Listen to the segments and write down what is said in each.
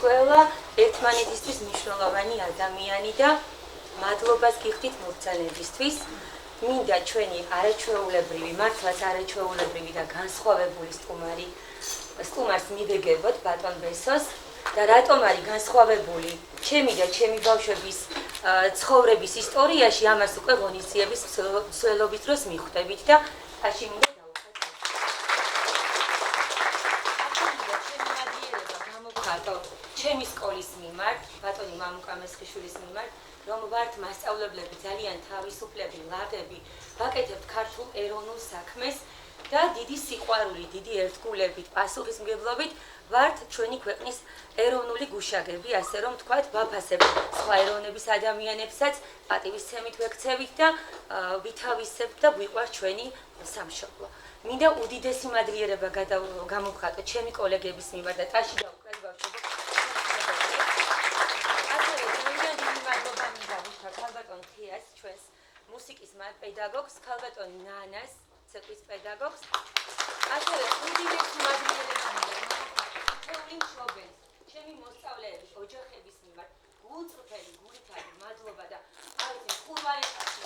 ყველა ერთმანეთისთვის მნიშვნელოვანი ადამიანი და მადლობას გიხდით მობრძანებისთვის. მინდა ჩვენი არაჩვეულებრივი, მართლაც არაჩვეულებრივი და განსხვავებული სტუმარს მივეგებოთ ბატონ ბესოს და რატომ არის განსხვავებული ჩემი და ჩემი ბავშვების ცხოვრების ისტორიაში, ამას უკვე ღონისძიების მსვლელობის დროს მიხვდებით და თაში მინდა ჩემი სკოლის მიმართ, ბატონი მამუკა მესხიშვილის მიმართ, რომ ვართ მასწავლებლები ძალიან თავისუფლები, ლაღები, ვაკეთებთ ქართულ ეროვნულ საქმეს და დიდი სიყვარული, დიდი ერთგულებით, პასუხისმგებლობით ვართ ჩვენი ქვეყნის ეროვნული გუშაგები, ასე რომ ვთქვათ, ვაფასებთ სხვა ეროვნების ადამიანებსაც, პატივისცემით ვექცევით და ვითავისებთ და გვიყვარს ჩვენი სამშობლო. მინდა უდიდესი მადლიერება გამოვხატო ჩემი კოლეგების მიმართ და ტაში დაუკრათ ბავშვებო. ქალბატონ თიას, ჩვენს მუსიკის პედაგოგს, ქალბატონ ნანას, ცეკვის პედაგოგს. ასევე უდიდესი მადლიერება მთელი მშობელს, ჩემი მოსწავლეების, ოჯახების მიმართ, გულწრფელი, გულითადი მადლობა და აიცი ხურვალეთაში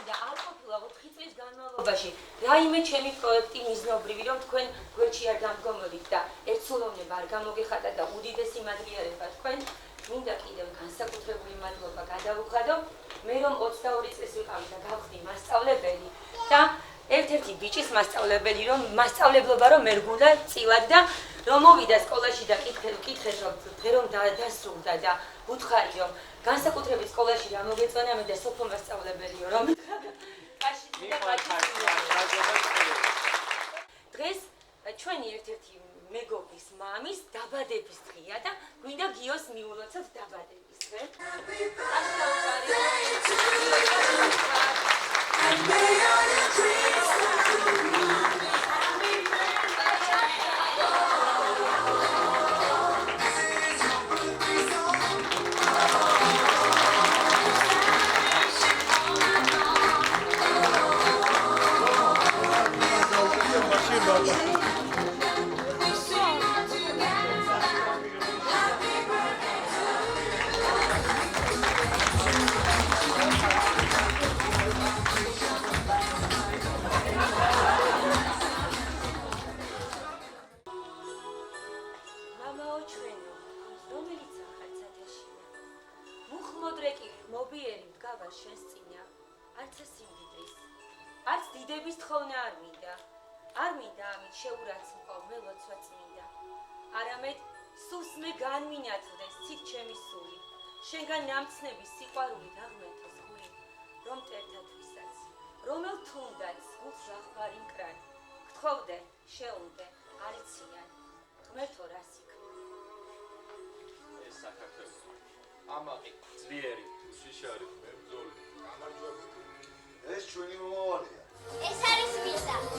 და არ ყოფილა 4 წლის განმავლობაში რაიმე ჩემი პროექტი მიზნობრივი, რომ თქვენ გვერდში არ დამდგომოდით და ერთსულოვნება არ გამოგეხატა და უდიდესი მადლიერება თქვენ. მინდა კიდევ განსაკუთრებული მადლობა გადავუხადო. მე რომ 22 წლის ვიყავი და გავხდი მასწავლებელი და ერთ-ერთი ბიჭის მასწავლებელი, რომ მასწავლებლობა რომ მერგულა წილად და რომ მოვიდა სკოლაში და კითხეთ რომ დასრულდა და უთხარი რომ განსაკუთრებით სკოლაში რა მოგეწონა მე და სოფო მასწავლებელიო რომ დღეს ჩვენი ერთ-ერთი მეგობრის მამის დაბადების დღეა და გვინდა გიოს მიულოცოთ დაბადების დღე. შენგან ნამცნების სიყვარული დაღმერთოს გული, რომ წერთათვისაც, რომელ თუნდაც გულს რახვარი მკრან, გთხოვდე, შეუნდე, არიციან, ღმერთო რას იქნა. ეს საქართველო, ამაყი, ძლიერი, უშიშარი, მებრძოლი, გამარჯვებული. ეს ჩვენი მომავალია. ეს არის ვიზა.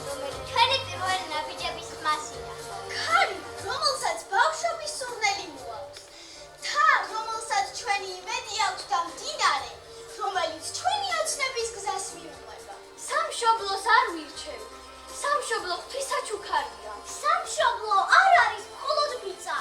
სამშობლო ღვთისაჩუქარია. სამშობლო არ არის მხოლოდ მიწა.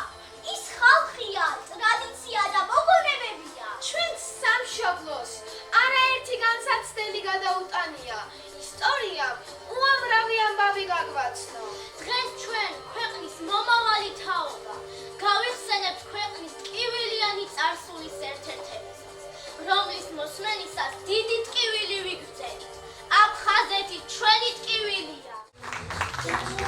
ის ხალხია, ტრადიცია და მოგონებებია. ჩვენს სამშობლოს არაერთი განსაცდელი გადაუტანია. ისტორიამ უამრავი ამბავი გაგვაცნო. დღეს ჩვენ ქვეყნის მომავალი თაობა გავიხსენებთ ქვეყნის ტკივილიანი წარსულის ერთ-ერთებისას, რომლის მოსმენისას დიდი ტკივილი ვიგრძელით. აფხაზეთი ჩვენი ტკივილია. I'm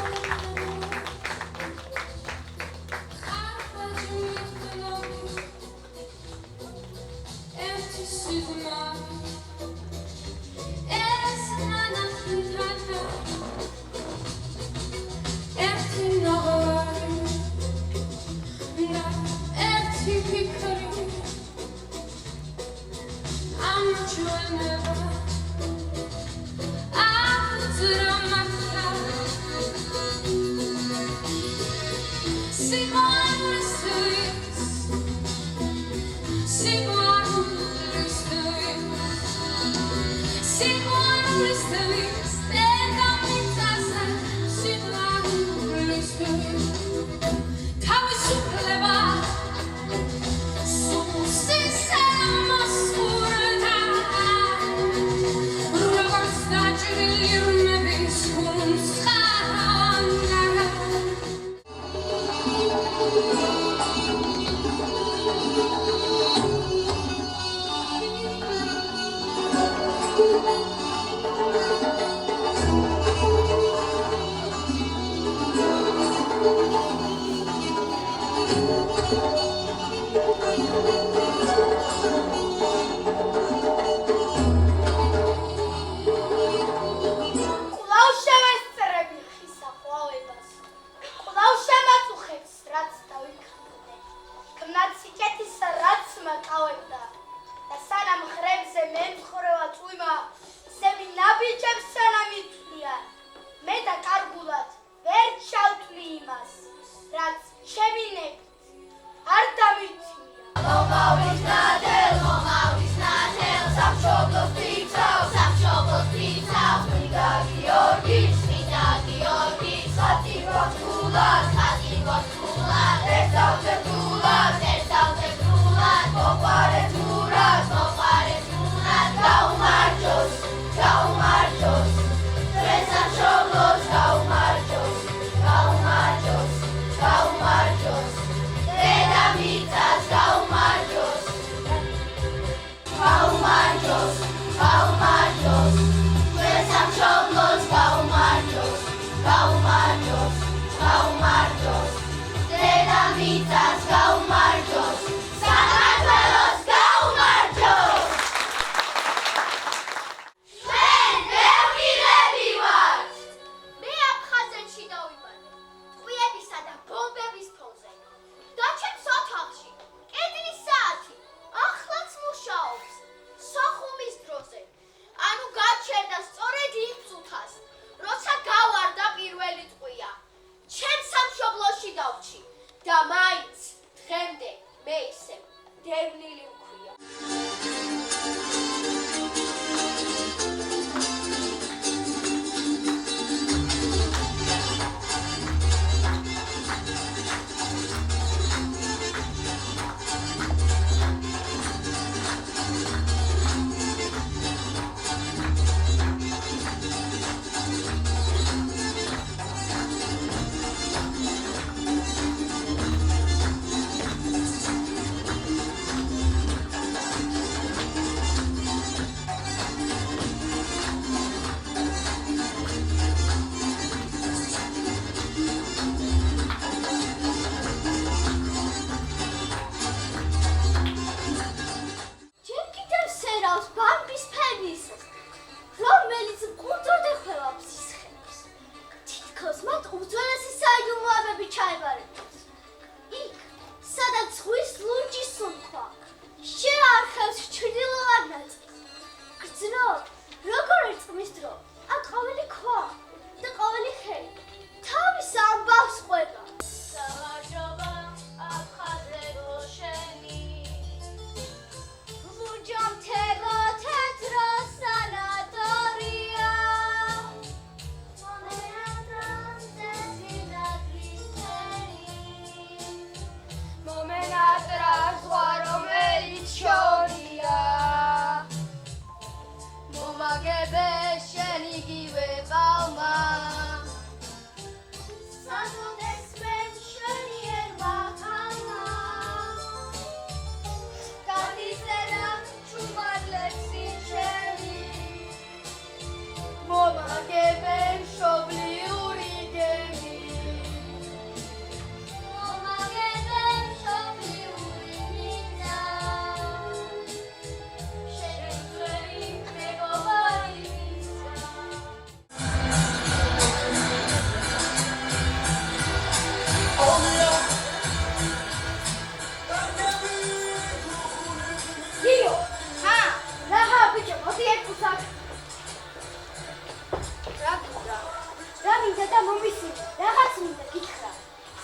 დედა მომისმინე, რაღაც მინდა გითხრა.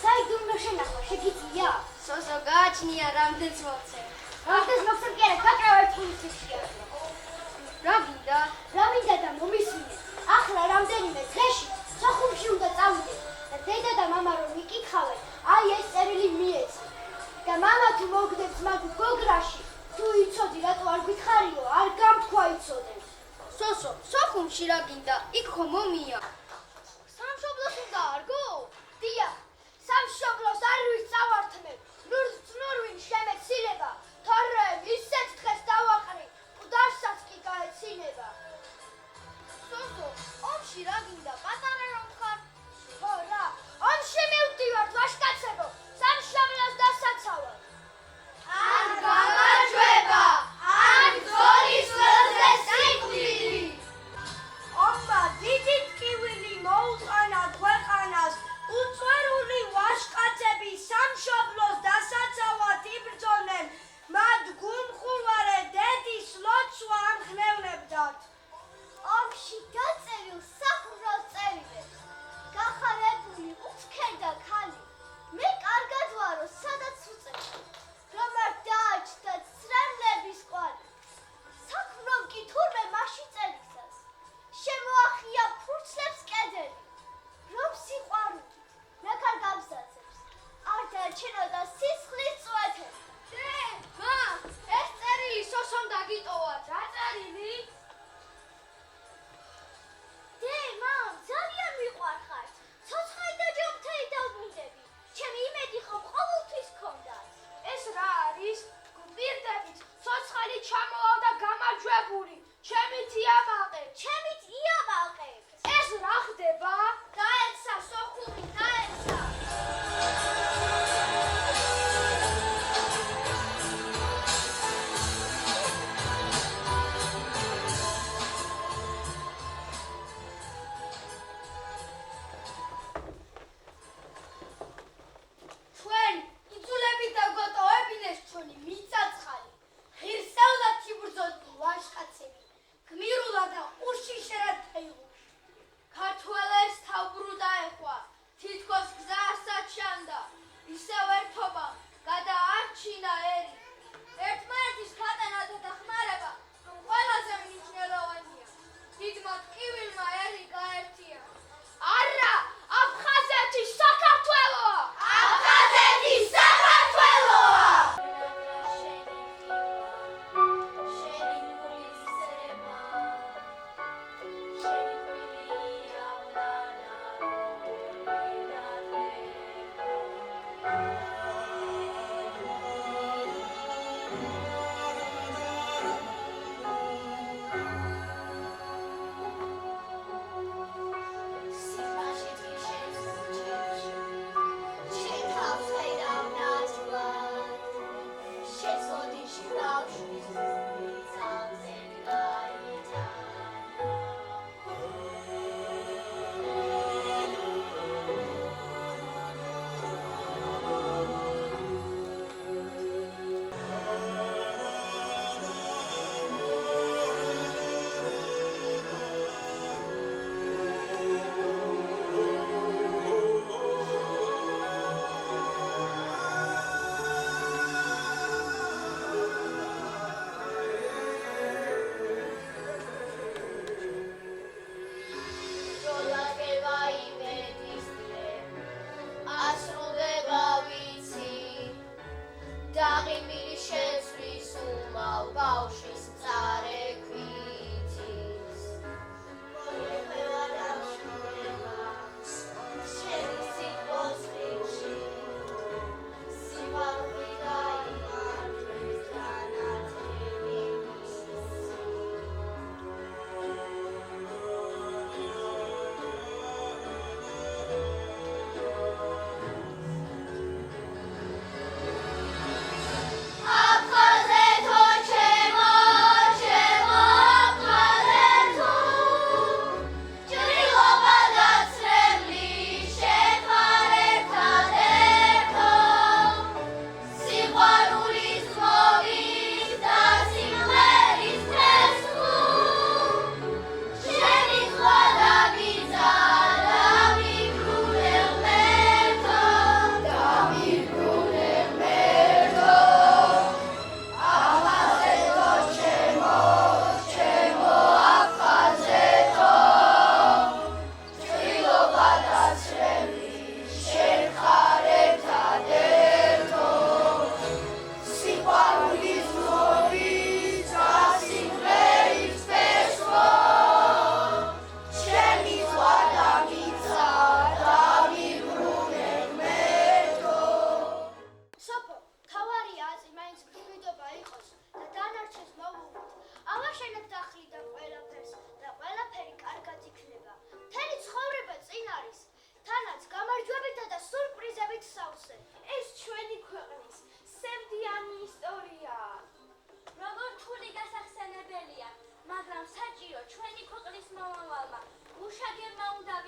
საით უნდა შენახვა, შეგიძლია? სოსო გააჩნია რამდენს მოგცემ. რამდენს მოგცემ კი არა, გაკრავე ფულისშია. რა გინდა? რა მინდა და მომისმინე. ახლა რამდენიმე დღეში სოხუმში უნდა წავიდე და დედა და მამა რომ მიკითხავენ, აი ეს წერილი მიეცი. და მამა თუ მოგდებს მაგ გოგრაში, თუ იცოდი რატო არ გითხარიო, არ გამთქვა იცოდე. სოსო, სოხუმში რა გინდა? იქ ხომ მომია. სამშობლოს უნდა არგო? დიახ, სამშობლოს არ ვისწავართმევ. ნურვინ შემეცილება, თორემ ისეთ დღეს დავაყრი, მკვდარსაც კი გაეცინება. სოსო, ომში რა გინდა? პატარა რომ ხარ? ხო რა, ომში მივდივართ ვაშკაცებო, სამშობლოს დასაცავად. არ გამარჯვება, არ გძოლის ველზე სიკვდილი. ომმა დიდი ტკივილი მოუყანა ქვეყანას, უწვერული ვაშკაცები სამშობლოს დასაცავად იბრძოდნენ, მათ გულმხულვარე დედის ლოცვა ამხნევნებდათ. ომში გაწერილ სახურავს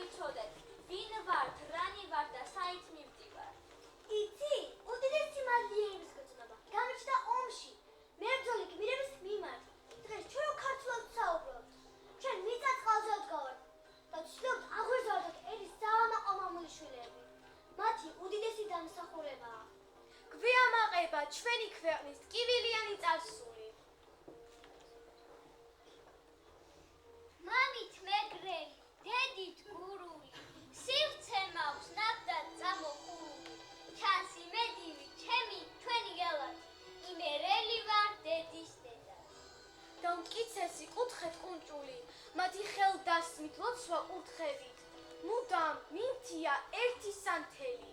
ვიცოდეთ, ვინ ვართ, რანი ვარ და საით მივდივარ. იცი, უდიდესი მადლიერების გრძნობა გამიჩნდა ომში. მებრძოლი გმირების მიმართ. დღეს ჩვენ ქართულად საუბრობთ. ჩვენ მიწა-წყალზე ვდგავართ და ვცდილობთ აღვიზარდოთ ერის საამაყო შვილები. მათი უდიდესი დამსახურებაა. გვიამაყება ჩვენი ქვეყნის ტკივილიანი წარსული. მამით მეგრელი, დედით გურული, სივრცე მაქვს ნაკდად წამოხურული. ჩანს იმედივი, ჩემი თქვენი გელათი, იმერელი ვარ დედის დედა. და მტკიცესი კუთხეთ ყუნჭული, მათი ხელდასმით ლოცვა კურთხევით. მუდამ მინთია ერთი სანთელი,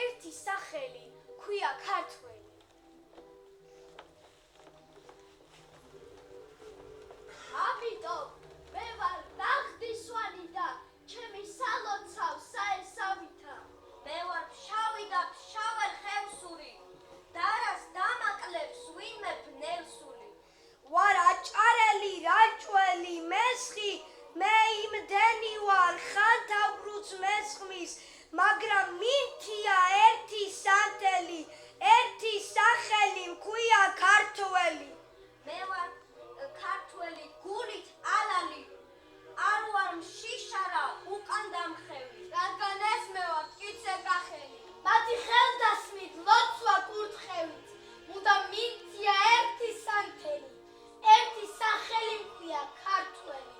ერთი სახელი, ქვია ქართველი. ამიტომ მე ვარ ნახდისვანი და ჩემი სალოცავ საესავითა. მე ვარ ფშავი და ფშაվել ხევსური, დარას დამაკლებს ვინმე ბნევსული. ვარ აჭარელი, რაჭველი, მესხი, მე იმდენი ვარ ხანთავრუც მესხმის, მაგრამ მინთია ერთი სანთელი, ერთი სახელი, მქვია ქართველი. მე ვარ ქართველი გულით ალალი, არ ვარ მშიშარა უკან დამხევი. რადგან ეს მე ვარ მტკიცე კახელი, მათი ხელდასმით ლოცვა კურთხევით. მუდამ მინთია ერთი სანთელი, ერთი სახელი, მქვია ქართველი.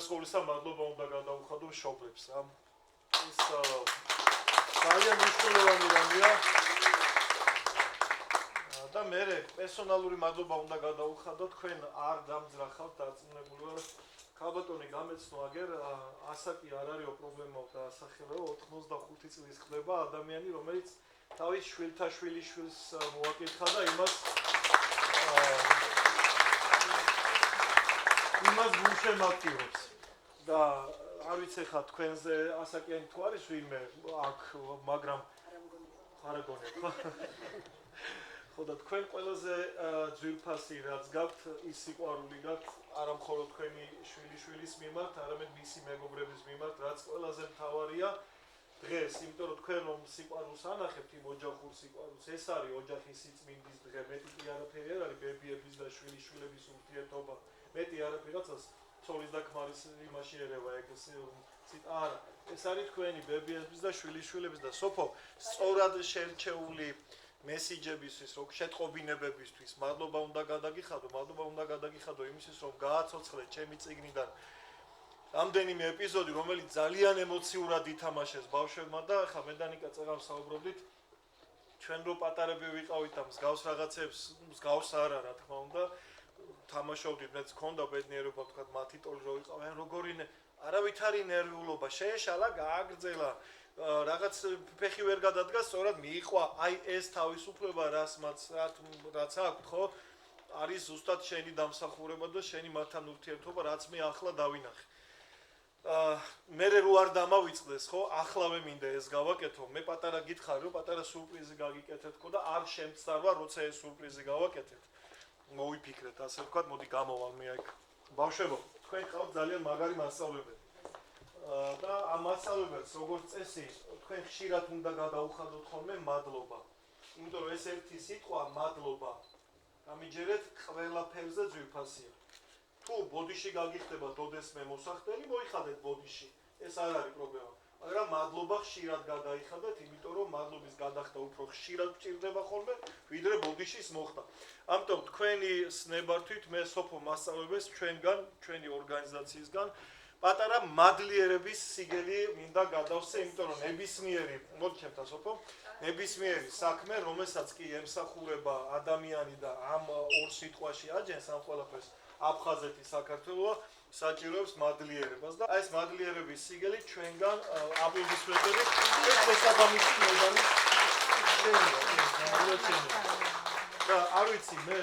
სკოლისა მადლობა უნდა გადავუხადო მშობლებს რა. ეს ძალიან მნიშვნელოვანი რამეა. და მე პერსონალური მადლობა უნდა გადავუხადო თქვენ არ დამძრახავთ დარწმუნებული ვარ. ქალბატონი გამეცნო აგერ ასაკი არ არისო პრობლემა და ასახელეო 85 წლის ხდება ადამიანი რომელიც თავის შვილთა შვილიშვილს მოაკითხა და იმას გულშემატკივრებს. და არ ვიცი ხა თქვენზე ასაკიანი თუ არის ვინმე აქ, მაგრამ არ გონია ხო? ხო და თქვენ ყველაზე ძვირფასი რაც გაქვთ ის სიყვარული გაქვთ არა მხოლოდ თქვენი შვილიშვილის მიმართ, არამედ მისი მეგობრების მიმართ, რაც ყველაზე მთავარია დღეს, იმიტომ რომ თქვენ რომ სიყვარულს ანახებთ იმ ოჯახურ სიყვარულს, ეს არის ოჯახის სიწმინდის დღე, მეტი კი არაფერი არ არის ბებიების და შვილიშვილების ურთიერთობა. მეტი არაფერაცას ცოლის და ქმარის იმაში ერევა ეგ არა, ეს არის თქვენი ბებიების და შვილიშვილების და სოფო სწორად შერჩეული მესიჯებისთვის, რომ შეტყობინებებისთვის, მადლობა უნდა გადაგიხადო იმისთვის, რომ გააცოცხლეთ ჩემი წიგნიდან რამდენიმე ეპიზოდი, რომელიც ძალიან ემოციურად ითამაშეს ბავშვებმა და ახლა მე და ნიკა წერალ საუბრობდით ჩვენ რო პატარები ვიყავით და მსგავს რაღაცებს, მსგავს არა, რა თქმა უნდა, თამაშობდით, მეც მქონდა ბედნიერება, თქვა მათი ტოლი რო ვიყავენ, როგორი არავითარი ნერვიულობა, შეეშალა, გააგრძელა, რაღაც ფეხი ვერ გადადგა, სწორად მიიყვა, აი ეს თავისუფლება, რაც აქვს, ხო? არის ზუსტად შენი დამსახურება და შენი მათთან ურთიერთობა, რაც მე ახლა დავინახე. მე რო არ დამავიწყდეს, ხო? ახლავე მინდა ეს გავაკეთო, მე პატარა გითხარი, რომ პატარა სურპრიზი გაგიკეთეთ ხო და არ შემწდარვა, როცა ეს სურპრიზი გავაკეთეთ. მოვიფიქრეთ, ასე ვთქვათ, მოდი გამოვალ მე აქ. ბავშვებო, თქვენ ყავთ ძალიან მაგარი მასწავლებელი. და ამ მასწავლებელს როგორც წესი, თქვენ ხშირად უნდა გადაუხადოთ ხოლმე მადლობა. იმიტომ რომ ეს ერთი სიტყვა მადლობა. გამიჯერეთ ყველაფერზე ძვირფასია. თუ ბოდიში გაგიხდება დოდესმე მოსახდელი, მოიხადეთ ბოდიში. ეს არ არის პრობლემა. მაგრამ მადლობა ხშირად გადაიხადეთ, იმიტომ რომ მადლობის გადახდა უფრო ხშირად გჭირდება ხოლმე, ვიდრე ბოდიშის მოხდა. ამიტომ თქვენი სნებართვით მე სოფო მასწავლებელს ჩვენგან, ჩვენი ორგანიზაციისგან პატარა მადლიერების სიგელი მინდა გადავსე, იმიტომ რომ ნებისმიერი, მოდი ჩემთან სოფო, ნებისმიერი საქმე, რომელსაც კი ემსახურება ადამიანი და ამ ორ სიტყვაში აჯენს ამ ყველაფერს აფხაზეთი საქართველოა, საჭიროებს მადლიერებას და აი ეს მადლიერების სიგელი ჩვენგან აპლოდისმენტებით შესაბამისი მოდანის შენია. და არ ვიცი მე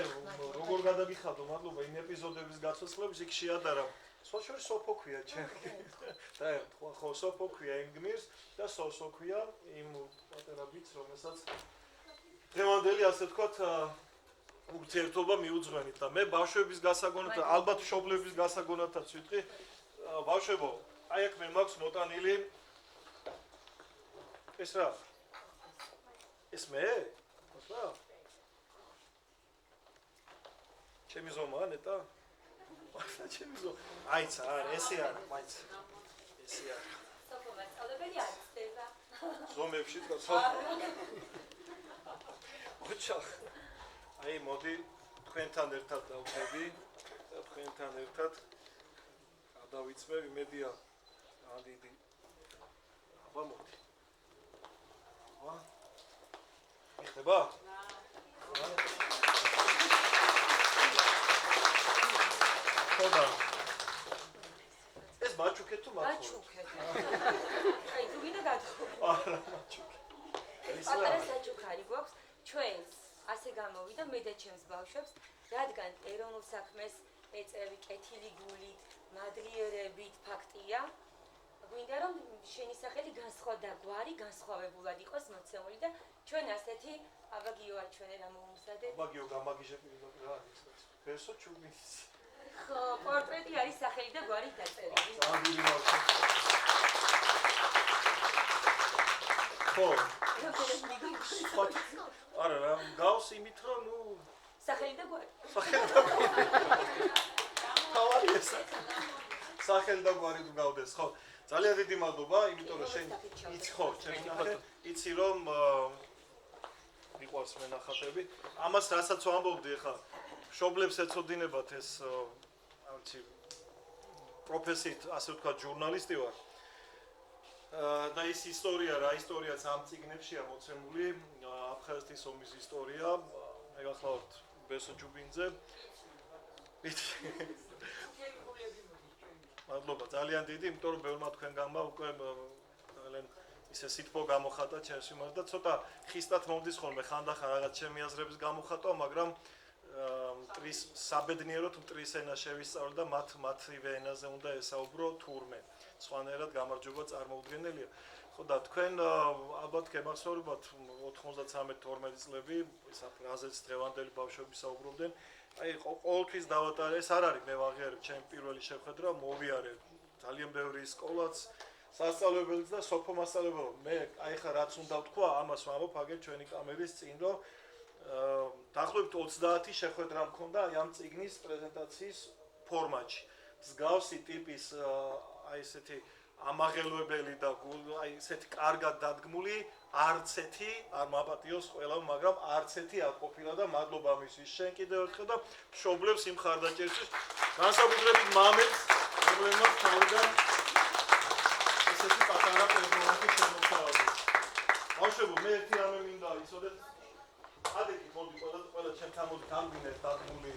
როგორ გადაგიხადო მადლობა იმ ეპიზოდების გაცოცხლების იქ შეადარა. სოშორი სოფო ქვია ჩემი. და ხო სოფო ქვია იმ გმირს და სოსო ქვია იმ პატარა ბიჭს, რომელსაც დღევანდელი ასე ვთქვათ ურთიერთობა მიუძღვენით და მე ბავშვების გასაგონად ალბათ მშობლების გასაგონადაც ვიტყვი ბავშვებო აი აქ მე მაქვს მოტანილი ეს რა ეს მე რა ჩემი ზომაა ნეტა ჩემი ზომა აიცა არა ესე არა მაინც ესე არა სოფო მასწავლებელი არ ხდება ზომებში თქვა სოფო ოჩახ აი მოდი თქვენთან ერთად დავხები და თქვენთან ერთად გადავიწმევ იმედია დიდი აბა მოდი აბა ხდება ხოდა ეს მაჩუკე თუ მაჩუკე აი თუ ვინა გადახო არა მაჩუკე ეს პატარა საჩუქარი გვაქვს ჩვენს ასე გამოვიდა მე და ჩემს ბავშვებს, რადგან ეროვნულ საქმეს ეწევი კეთილი გულით, მადლიერებით ფაქტია, გვინდა რომ შენი სახელი განსხვავებული, განსხვავებულად იყოს მოცემული და ჩვენ ასეთი აბაგიო არ ჩვენ რა მომუსადეთ. აბაგიო გამაგიჟები რა არის? ფესო ჩუბის. ხო, პორტრეტი არის სახელი და გვარი დაწერილი. ხო. არა რა გავს იმით რომ ნუ სახელი და გვარი. სახელი და გვარი თუ გავდეს ხო ძალიან დიდი მადლობა იმიტომ რომ შენ იცი ხო იცი რომ მიყვარს მენახატები ამას რასაც ვამბობდი ხა მშობლებს ეცოდინებათ ეს არცი პროფესიით ასე ვთქვათ ჟურნალისტი ვარ და ის ისტორია რა ისტორიაც ამ წიგნებშია მოცემული აფხაზეთის ომის ისტორია მე გახლავთ ბესო ჯუბინძე მადლობა ძალიან დიდი იმიტომ რომ ბევრმა თქვენგანმა უკვე ძალიან ისე სიტყვა გამოხატა ჩემს მიმართ და ცოტა ხისტად მომდის ხოლმე ხანდახან რაღაც ჩემი აზრების გამოხატვა მაგრამ მტრის საბედნიეროდ მტრის ენა შევისწავლე და მათივე ენაზე უნდა ესაუბრო თურმე სხვანაირად გამარჯობა წარმოუდგენელია ხო და თქვენ ალბათ გემახსოვრებათ 93-12 წლები რაზეც დღევანდელი ბავშვები საუბრობდნენ აი ყოველთვის დავატარე ეს არ არის მე ვაღიარებ ჩემი პირველი შეხვედრა მოვიარე ძალიან ბევრი სკოლაც სასწავლებელიც და სოფო მასწავლებელო მე აი ხა რაც უნდა ვთქვა ამას ვამბობ აგერ ჩვენი კამერის წინ რომ დაახლოებით 30 შეხვედრა მქონდა ამ წიგნის პრეზენტაციის ფორმატში მსგავსი ტიპის აი ესეთი ამაღელვებელი და აი ესეთი კარგად დადგმული არც ერთი არ მაპატიოს ყველა, მაგრამ არც ერთი არ ყოფილა და მადლობა მისთვის შენ კიდევ ერთხელ და მშობლებს იმ ხარდაჭერისთვის, განსაკუთრებით მამებს, რომლებმაც თავიდან ესეთი პატარა პერსონაჟი შემოთავაზეს. ბავშვებო, მე ერთი რამე მინდა იცოდეთ. ადეკი მოდი ყველა ჩემთან მოდი დამგვინეთ დადგმული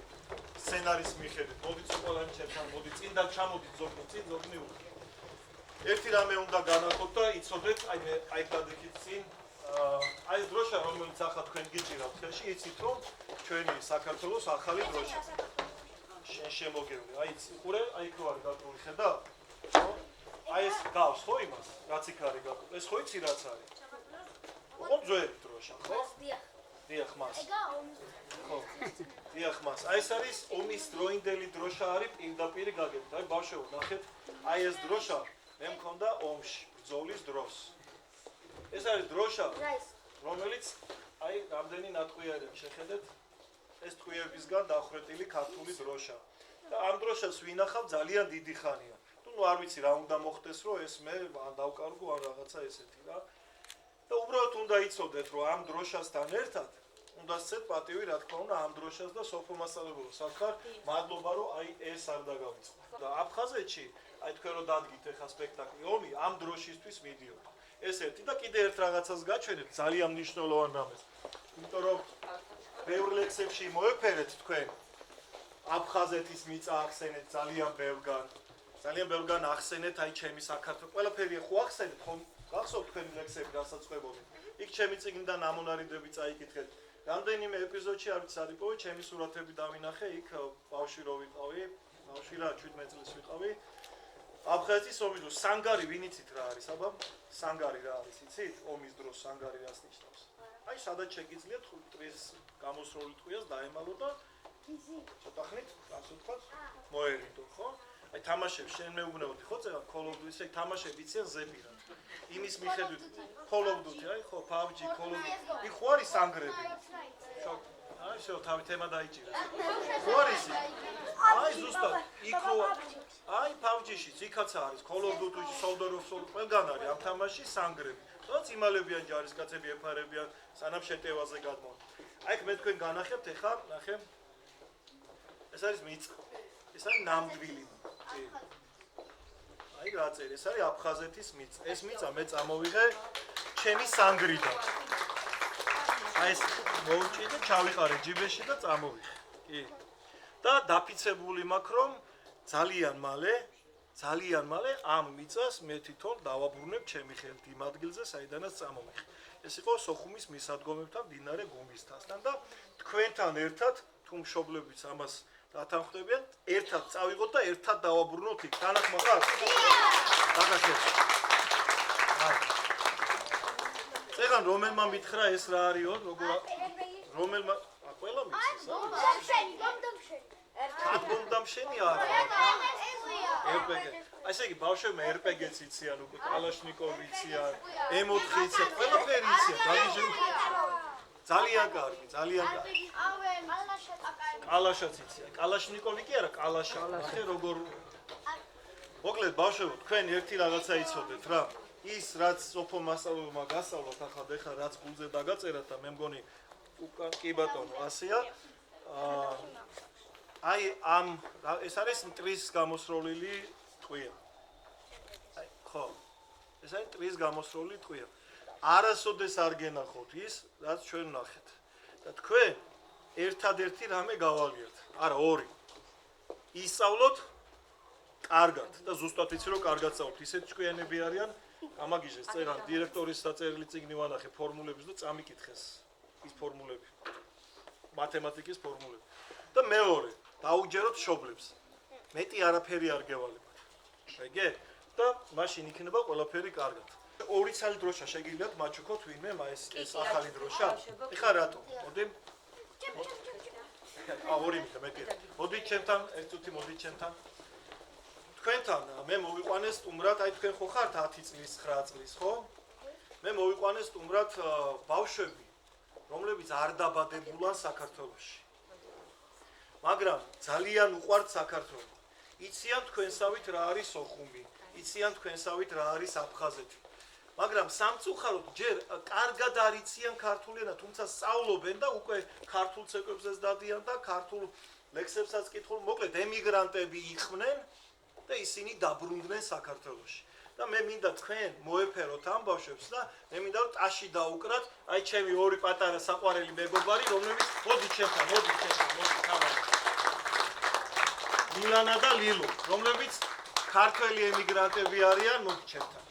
სცენარის მიხედვით. მოდით ყველა ჩემთან მოდი წინ და ჩამოდით ზოგნი უკვე. ერთი რამე უნდა განახოთ და იცოდეთ, აი გადაგიქით წინ აი ეს დროშა რომელიც ახლა თქვენ გიჭირავთ ხელში, იცით რომ ჩვენი საქართველოს ახალი დროშა. შენ შემოგევლე, აი იცი, აი იქ არის გაკრული, ხედავ? ხო? აი ეს გავს ხო იმას, რაც იქ არის გაკრული. ეს ხო იცი რაც არის? ხო, ძველი დროშა, ხო? დიახ, მას. ხო. დიახ, მას. აი ეს არის ომის დროინდელი დროშა არის პირდაპირ გაგებთ. აი ბავშვებო, ნახეთ, აი ეს დროშა მე მქონდა ომში, ბრძოლის დროს. ეს არის დროშა, რომელიც აი რამდენი ნატყვი არის, შეხედეთ? ეს ტყვიებისგან დახრეტილი ქართული დროშა. და ამ დროშას ვინახავ ძალიან დიდი ხანია. ну არ ვიცი რა უნდა მოხდეს, რომ ეს მე დავკარგო ან რაღაცა ესეთი რა. და უბრალოდ უნდა იცოდეთ, რომ ამ დროშასთან ერთად უნდა სწეთ პატივი, რა თქმა უნდა, ამ დროშას და სოფო მასწავლებელს საკარ, მადლობა, რომ აი ეს არ დაგავიწყო. და აფხაზეთში, აი თქვენ რომ დადგით ახლა სპექტაკლი ომი, ამ დროშისთვის მიდიოთ. ეს ერთი და კიდე ერთ რაღაცას გაჩვენებთ, ძალიან მნიშვნელოვან რამეს. იმიტომ რომ ბევრ ლექსებში მოეფერეთ თქვენ აფხაზეთის მიწა ახსენეთ ძალიან ბევრგან ახსენეთ აი ჩემი საქართველო. ყველაფერი ხო ახსენეთ, ხომ გახსოვთ თქვენი ლექსები გასაწყობები. იქ ჩემი წიგნიდან ამონარიდები წაიკითხეთ. რამდენიმე ეპიზოდში არ ვიცი არისო, ჩემი სურათები დავინახე, იქ ბავშვი რო ვიყავი, ბავშვი რა 17 წლის ვიყავი. აფხაზეთის ომის დროს სანგარი ვინ იცით რა არის, აბა? სანგარი რა არის, იცით? ომის დროს სანგარი რას ნიშნავს? აი სადაც შეგიძლიათ ტყვის გამოსროლი ტყვიას დაემალო და ცოტა ხნით, ასე ვთქვათ, მოერიდო, ხო? აი თამაშებს შენ მეუბნებოდი, ხო, წერა Call of Duty-ს, აი თამაშები იციან ზებირად. იმის მიხედვით Call of Duty, აი ხო, PUBG, Call of Duty. იქ ხო არის სანგრები? აი შო თავი თემა დაიჭირა. ხო არის? აი ზუსტად, იქ რო აი PUBG-შიც იქაც არის, Call of Duty-ში, Soldier of Soul, ყველგან არის ამ თამაში სანგრები. რაც იმალებიან ჯარისკაცები ეფარებიან, სანამ შეტევაზე გადმოვა. აი მე თქვენ განახებთ ახლა, ნახე. ეს არის მიწა. ეს არის ნამდვილი. აი რა წერი, ეს არის აფხაზეთის მიწა. ეს მიწა მე წამოვიღე ჩემი სანგრიდან. აი ეს მოვჭი და ჩავიყარე ჯიბეში და წამოვიღე. კი. და დაფიცებული მაქვს რომ ძალიან მალე ამ მიწას მე თვითონ დავაბრუნებ ჩემი ხელით იმ ადგილზე, საიდანაც წამოვიღე. ეს იყო სოხუმის მისადგომებთან მდინარე გუმისთასთან და თქვენთან ერთად თუ მშობლებიც ამას დათანხმდებიან, ერთად წავიღოთ და ერთად დავაბრუნოთ იქ. თანახმა ხარ? დაგახეთ. აი. წეგან რომელმა მითხრა ეს რა არისო, როგორ რომელმა ყველა მიცის? გომდამშენი არა. RPG. ასე იგი ბავშვებმა RPG-ც იციან უკვე, კალაშნიკოვი იციან, M4 იციან, ყველაფერი იციან, დაგიჟე. ძალიან კარგი. კალაშაც იციან. კალაშნიკოვი კი არა, კალაშა. ახლა როგორ მოკლედ ბავშვებო, თქვენ ერთი რაღაცა იცოდეთ რა. ის რაც სოფო მასწავლებელმა გასწავლოთ ახლა რაც გულზე დაგაწერათ და მე მგონი უკან კი ბატონო, ასეა. აი ამ ეს არის მტრის გამოსროლილი ტყვია. აი ხო. ეს არის მტრის გამოსროლილი ტყვია. არასოდეს არ გენახოთ ის, რაც ჩვენ ვნახეთ. და თქვენ ერთადერთი რამე გავალიათ. არა, ორი. ისწავლოთ კარგად და ზუსტად ვიცი რომ კარგად სწავლობთ. ისეთ ჭკვიანები არიან, გამაგიჟეს წერან დირექტორის საწერილი წიგნი ვანახე ფორმულების და წამიკითხეს ის ფორმულები. მათემატიკის ფორმულები. და მეორე დაუჯეროთ მშობლებს. მეტი არაფერი არ გევალებათ. ეგე? და მაშინ იქნება ყველაფერი კარგად. ორი ცალი დროშა შეგიძლიათ მაჩუქოთ ვინმე ეს ახალი დროშა? ეხლა რატო? მოდი. ორი მინდა მეტია. მოდით ჩემთან, ერთ წუთი მოდით ჩემთან. თქვენთან მე მოვიყვანე სტუმრად, აი თქვენ ხო ხართ 10 წლის, 9 წლის, ხო? მე მოვიყვანე სტუმრად ბავშვები, რომლებიც არ დაბადებულან საქართველოში. მაგრამ ძალიან უყვართ საქართველო. იციან თქვენსავით რა არის სოხუმი. იციან თქვენსავით რა არის აფხაზეთი. მაგრამ სამწუხაროდ ჯერ კარგად არიციან ქართული ენა, თუმცა სწავლობენ და უკვე ქართულ ცეკვებზეც დადიან და ქართულ ლექსებსაც კითხულობენ. მოკლედ ემიგრანტები იყვნენ და ისინი დაბრუნდნენ საქართველოში. და მე მინდა თქვენ მოეფეროთ ამ ბავშვებს და მე მინდა რომ ტაში დაუკრათ, აი ჩემი ორი პატარა საყვარელი მეგობარი, რომლებიც მოდი ჩემთან, მოდი თავად. მილანა და ლილო, რომლებიც ქართველი ემიგრანტები არიან, მოდი ჩემთან.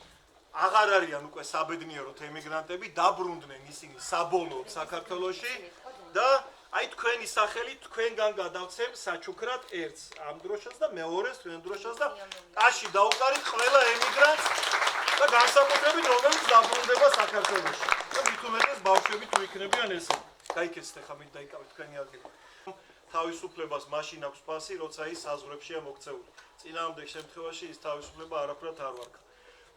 აღარ არიან უკვე საბედნიეროდ ემიგრანტები, დაბრუნდნენ ისინი საბოლოოდ საქართველოში და აი თქვენი სახელი თქვენგან გადავცემ საჩუქრად ერთს ამ დროშას და მეორეს თქვენ დროშას და ტაში დაუკარით ყველა ემიგრანტს და განსაკუთრებით რომელიც დაბრუნდება საქართველოში. და მით უმეტეს ბავშვები თუ იქნებიან ესე. გაიქეცეთ ახლა მით დაიკავეთ თქვენი ადგილი. თავისუფლებას მაშინ აქვს ფასი, როცა ის საზღვრებშია მოქცეული. წინააღმდეგ შემთხვევაში ის თავისუფლება არაფრად არ ვარქა.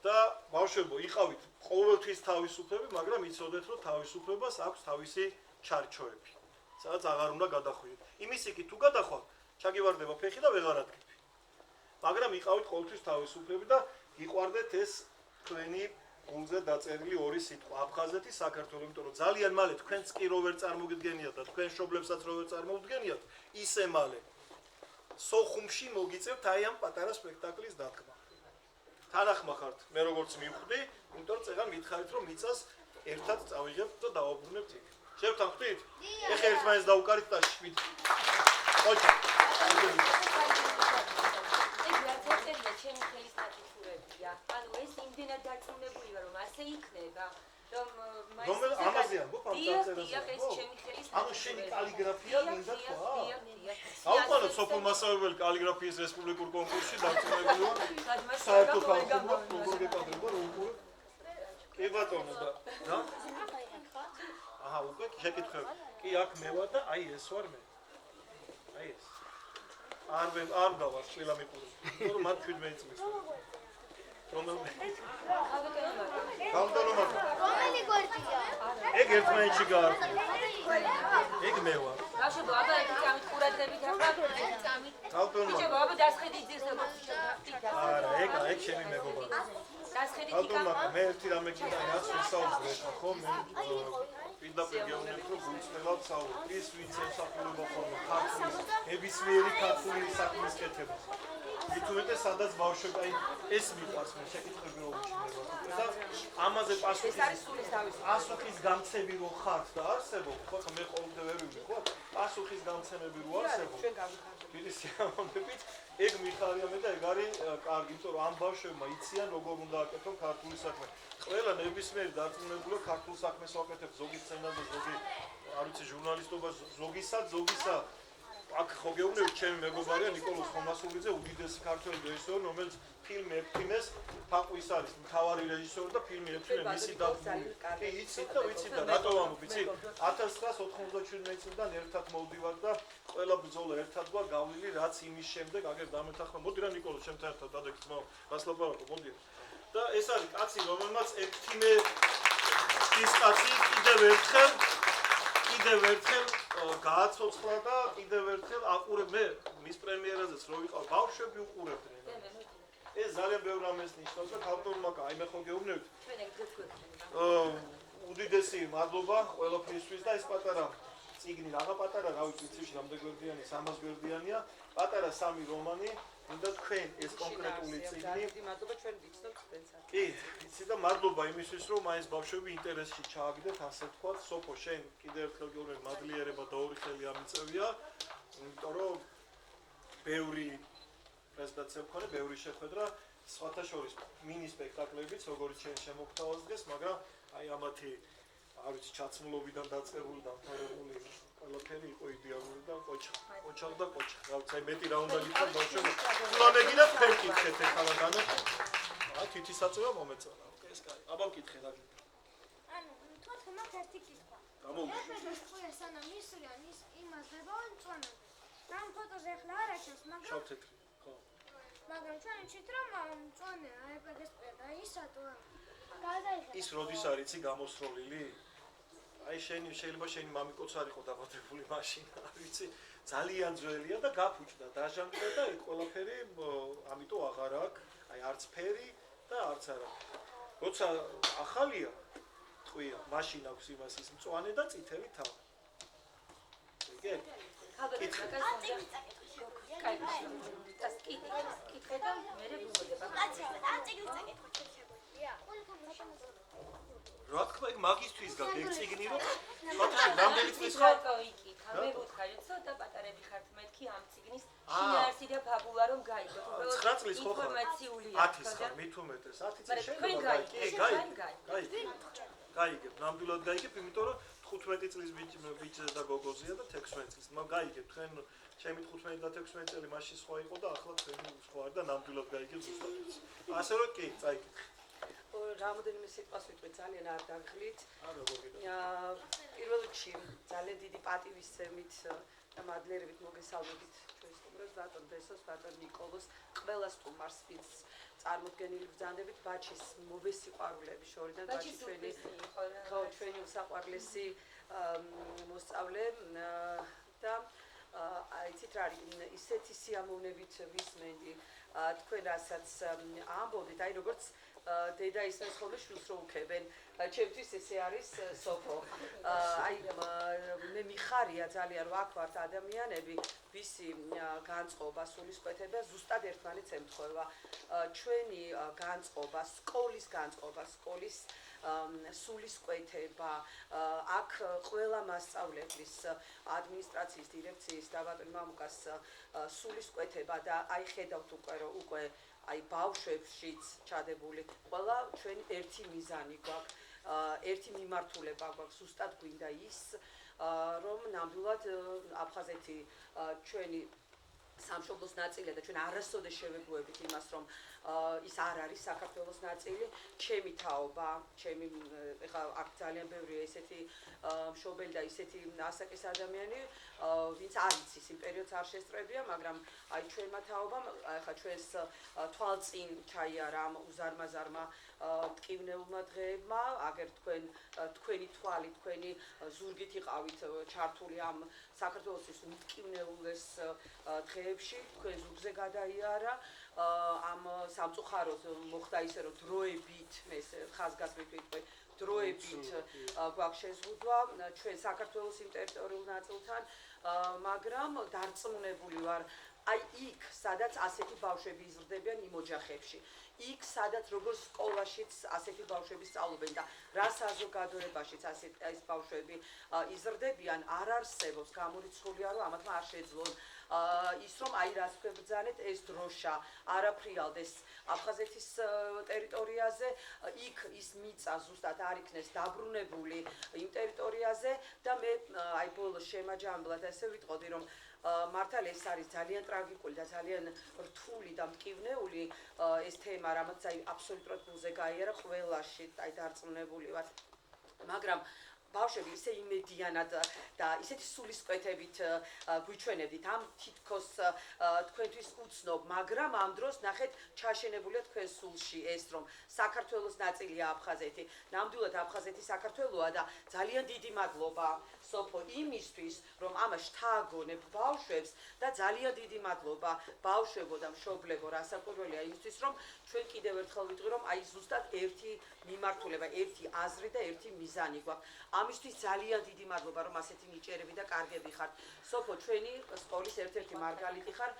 და ბავშვებო, იყავით ყოველთვის თავისუფლები, მაგრამ იცოდეთ რომ თავისუფლებას აქვს თავისი ჩარჩოები. სადაც აღარ უნდა გადახვიდეთ. იმის იქით თუ გადახვალ, ჩაგივარდება ფეხი და ვეღარ ადგები. მაგრამ იყავით ყოველთვის თავისუფლები და გიყვარდეთ ეს თქვენი გულზე დაწერილი ორი სიტყვა, აფხაზეთი, საქართველო, იმიტომ რომ ძალიან მალე თქვენც კი რო ვერ წარმოგიდგენიათ და თქვენ მშობლებსაც რო ვერ წარმოგიდგენიათ, ისე მალე სოხუმში მოგიწევთ აი ამ პატარა სპექტაკლის დადგმა. თანახმა ხართ, მე როგორც მივხვდი, იმიტომ რომ წეგან მითხარით რომ მიწას ერთად წავიღებთ და დავაბრუნებთ იქ. შევთან ხვდით? ეხლა ერთმანეთს დაუკარით და შვიდ. ხოჭა. ჩემი ხელის ნატიფურებია. ანუ ეს იმდენად დარწმუნებულია რომ ასე იქნება, რომ რომელ ამაზე ამბობ ამ წარწერაზე? ეს ჩემი ხელის ანუ შენი კალიგრაფია მინდა თქვა? აუყანო სოფო მასწავლებელი კალიგრაფიის რესპუბლიკურ კონკურსში დარწმუნებულია. საერთო ქალხმობა როგორ გეკადრება რომ უყურებ? კი ბატონო და აჰა, უკვე შეკითხები. კი აქ მე ვარ და აი ეს ვარ მე. აი ეს. არ დავარ ყველა მიყურებ. რომ მათ 17 წლის. რომელი? გამდანო მაგრამ. რომელი გვერდია? ეგ ერთმანეთში გაარკვევ. ეგ მე ვარ. ბავშვებო, აბა ერთი წამით ყურადღებით ახლა წამით. გამდანო. ბიჭებო, აბა დასხედით ძირს როგორც შევდახტით. არა, ეგ ჩემი მეგობარი. დასხედით გამდანო იქა. მაგრამ მე ერთი რამე გინდა რაც ვისაუბრე ხო მე პირდაპირ გეუბნებით რომ გულწრფელად საუბრობ. ის ვინც ემსახურება ხოლმე ქართლის ნებისმიერი ქართული საქმის კეთებას. მithumetes სადაც ბავშვები აი ეს მიყვარს მე შეკითხები რომ უჩნდება. და ამაზე პასუხის გამცემი რო ხართ და არსებობ, ხო მე ყოველდღე ვერ ვიყო, პასუხის გამცემები რო არსებობ. დიდი სიამოვნებით ეგ მიხარია მე და ეგ არის კარგი, იმიტომ რომ ამ ბავშვებმა იციან როგორ უნდა აკეთონ ქართული საქმე. ყველა ნებისმიერი დარწმუნებულია ქართულ საქმეს ვაკეთებ, ზოგი სცენაზე, ზოგი არ ვიცი ჟურნალისტობა, ზოგისა აქ ხო გეუბნებით ჩემი მეგობარია ნიკოლოზ ხომასულიძე, უდიდესი ქართველი რეჟისორი, რომელიც ფილმი ეფთიმეს, ფაყვის არის მთავარი რეჟისორი და ფილმი ეფთიმე მისი დადგმული. კი, იცით და ვიცით და რატო ვამბობ, იცით? 1997 წლიდან ერთად მოვდივარ და ყველა ბრძოლა ერთად ვარ გავლილი, რაც იმის შემდეგ აგერ დამეთახმა. მოდი რა ნიკოლოზ, ჩემთან ერთად დადექით, მას ლაპარაკობ, მოდი. და ეს არის კაცი, რომელმაც ეფთიმე ის კაცი კიდევ ერთხელ გააცოცხლა და კიდევ ერთხელ აყურებ მე მის პრემიერაზეც რო ვიყავ ბავშვები უყურებდნენ. ეს ძალიან ბევრ რამეს ნიშნავს და ქალწულმა აი მე ხო გეუბნებით. უდიდესი მადლობა ყველაფრისთვის და ეს პატარა წიგნი რაღა პატარა რა ვიცი ციფრში რამდენი გვერდიანი 300 გვერდიანია პატარა 3 რომანი მინდა თქვენ ეს კონკრეტული წიგნი მადლობა ჩვენ ვიცნობთ თქვენსაც კი იცი და მადლობა იმისთვის რომ აი ეს ბავშვები ინტერესში ჩააგდეთ ასე თქვა სოფო შენ კიდევ ერთხელ გეუბნები მადლიერება და ორი ხელი ამიწევია იმიტომ რომ ბევრი პრეზენტაცია მქონე ბევრი შეხვედრა სხვათა შორის მინი სპექტაკლებიც როგორც შენ შემოგთავაზ დღეს მაგრამ აი ამათი არ ვიცი ჩაცმულობიდან დაწყებული და მთავრებული ყველაფერი იყო იდეალური და ყოჩა და ყოჩა რა ვიცი მეტი რა უნდა გითხრათ ბავშვები ფულანები და თქვენ კითხეთ ეხლა განა აი თითისაწევა მომეწონა ოკეი ეს კაი აბა მკითხე რა ანუ თქო მაგ ერთი კითხვა გამოვიდა ეს თქვენ სანამ ისრიან ის იმაზდება მწვანე რამ ფოტოზე ახლა არ აჩვენს მაგრამ შავთეთრი ხო მაგრამ ჩვენ იცით რომ მწვანე აეპგეს პერდა ისატო ის როდის არის იცი გამოსროლილი აი შეიძლება შენი მამიკოც არ იყო დაბადებული მაშინ, არ ვიცი, ძალიან ძველია და გაფუჭდა, დაჟანგდა და ეს ყველაფერი ამიტომ აღარ აქვს, აი არც ფერი და არც არა. როცა ახალია, ტყვია, მაშინ აქვს იმას ის მწვანე და წითელი თავი. ეგე? რა თქმა იქ მაგისტრის გაგეციგნი რომ მათი რამდენი წლის ხარ? მე ვუთხარი ცოტა პატარები ხართ მეთქი ამ ციგნის შინაარსი და ფაბულა რომ გაიგოთ. 9 წლის ხო ხარ? ინფორმაციულია. 10 ხარ, მით უმეტეს 10 წლის შეიძლება გაიგებ, ნამდვილად გაიგებ, იმიტომ რომ 15 წლის ბიჭი და გოგოზია და 16 წლის. გაიგებ, თქვენ ჩემი 15 და 16 წელი მაშინ სხვა იყო და ახლა თქვენი სხვა არ და ნამდვილად გაიგებ ზუსტად. ასე რომ კი, წაიკითხე. რამოდენიმე სიტყვას ვიტყვი ძალიან არ დაგხლით. არა, გოგიტო. პირველ რიგში ძალიან დიდი პატივისცემით და მადლიერებით მოგესალმებით ჩვენს სტუმრებს, ბატონ ბესოს, ბატონ ნიკოლოს, ყველა სტუმარს, ვინც წარმოდგენილი ბრძანდებით ბაჩის მოვესიყვარულები შორიდან ბაჩი ჩვენი უსაყვარლესი მოსწავლე და იცით რა არის ისეთი სიამოვნებით ვისმენდი თქვენ რასაც ამბობთ, აი როგორც დედა ისმის ხოლმე შვილს რო უქებენ. ჩემთვის ესე არის სოფო. აი მე მიხარია ძალიან რომ აქ ვართ ადამიანები, ვისი განწყობა, სულისკვეთება ზუსტად ერთმანეთს ემთხვევა. ჩვენი განწყობა, სკოლის განწყობა, სკოლის სულისკვეთება, აქ ყველა მასწავლებლის, ადმინისტრაციის, დირექციის და ბატონ მამუკას სულისკვეთება და აი ხედავთ უკვე აი ბავშვებშიც ჩადებული ყველა ჩვენ ერთი მიზანი გვაქვს, ერთი მიმართულება გვაქვს, ზუსტად გვინდა ის, რომ ნამდვილად აფხაზეთი ჩვენი სამშობლოს ნაწილია და ჩვენ არასოდეს შევეგუებით იმას, რომ ის არ არის საქართველოს ნაწილი. ჩემი თაობა, ეხლა აქ ძალიან ბევრია ესეთი მშობელი და ესეთი ასაკის ადამიანი, ვინც არ იცის იმ პერიოდს არ შესწრებია, მაგრამ აი ჩვენმა თაობამ, ეხლა ჩვენს თვალწინ ჩაიარა ამ უზარმაზარმა მტკივნეულმა დღეებმა, აგერ თქვენი თვალი, თქვენი ზურგით იყავით ჩართული ამ საქართველოს მტკივნეულეს დღეებში, თქვენ ზურგზე გადაიარა ამ სამწუხაროდ მოხდა ისე რომ დროებით მე ხაზგასმით ვიტყვი დროებით გვაქვს შეზღუდვა ჩვენ საქართველოს იმ ტერიტორიულ ნაწილთან მაგრამ დარწმუნებული ვარ აი იქ სადაც ასეთი ბავშვები იზრდებიან იმ ოჯახებში იქ სადაც როგორც სკოლაშიც ასეთი ბავშვები სწავლობენ და რა საზოგადოებაშიც ეს ბავშვები იზრდებიან არ არსებობს გამორიცხულია რომ ამათმა არ შეძლონ ის რომ აი რას გვებრძანეთ ეს დროშა არაფრიალდეს აფხაზეთის ტერიტორიაზე იქ ის მიწა ზუსტად არ იქნეს დაბრუნებული იმ ტერიტორიაზე და მე აი ბოლოს შემაჯამებლად ესე ვიტყოდი რომ მართალ ეს არის ძალიან ტრაგიკული და ძალიან რთული და მტკივნეული ეს თემა რამაც აი აბსოლუტურად გულზე გაიარა ყველაში აი დარწმუნებული ვარ მაგრამ ბავშვები ისე იმედიანად და ისეთი სულისკვეთებით გვიჩვენებდით ამ თითქოს თქვენთვის უცნობ მაგრამ ამ დროს ნახეთ ჩაშენებულია თქვენ სულში ეს რომ საქართველოს ნაწილია აფხაზეთი ნამდვილად აფხაზეთი საქართველოა და ძალიან დიდი მადლობა სოფო იმისთვის რომ ამას შთააგონებ ბავშვებს და ძალიან დიდი მადლობა ბავშვებო და მშობლებო რასაკვირველია იმისთვის რომ ჩვენ კიდევ ერთხელ ვიტყვი რომ აი ზუსტად ერთი მიმართულება ერთი აზრი და ერთი მიზანი გვაქვს ამისთვის ძალიან დიდი მადლობა რომ ასეთი ნიჭიერები და კარგები ხართ სოფო ჩვენი სკოლის ერთ-ერთი მარგალიტი ხარ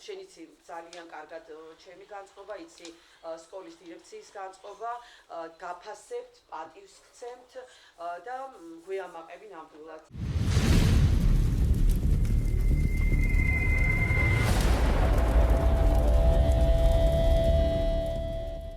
შენიცი ძალიან კარგად ჩემი განწყობა იცი სკოლის დირექციის განწყობა გაფასებთ პატივს გცემთ და გვეამაყები ნამდვილად